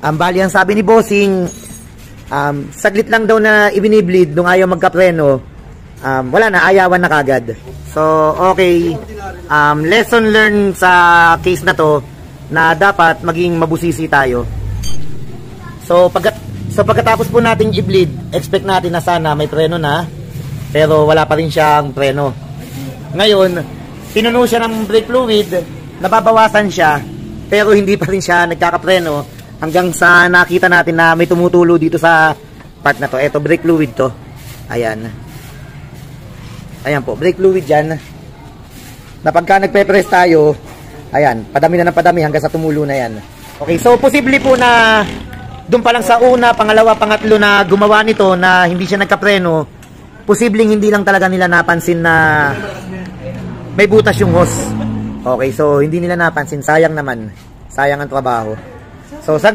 Bali, ang sabi ni Bossing, saglit lang daw na ibinibleed nung ayaw magkapreno. Wala na, ayawan na kagad. So, okay. Lesson learned sa case na to, na dapat maging mabusisi tayo. So, pagkatapos po nating i-bleed, expect natin na sana may preno na, pero wala pa rin siyang preno. Ngayon, pinuno siya ng brake fluid, nababawasan siya, pero hindi pa rin siya nagkakapreno hanggang sa nakita natin na may tumutulo dito sa part na to. Ito, brake fluid to. Ayan. Ayan po, brake fluid dyan. Na pagka nagpe-press tayo, ayan, padami na ng padami hanggang sa tumulo na yan. Okay, so posible po na doon pa lang sa una, pangalawa, pangatlo na gumawa nito na hindi siya nagkapreno, posibleng hindi lang talaga nila napansin na may butas yung hose. Okay, so hindi nila napansin. Sayang naman. Sayang ang trabaho. So, sa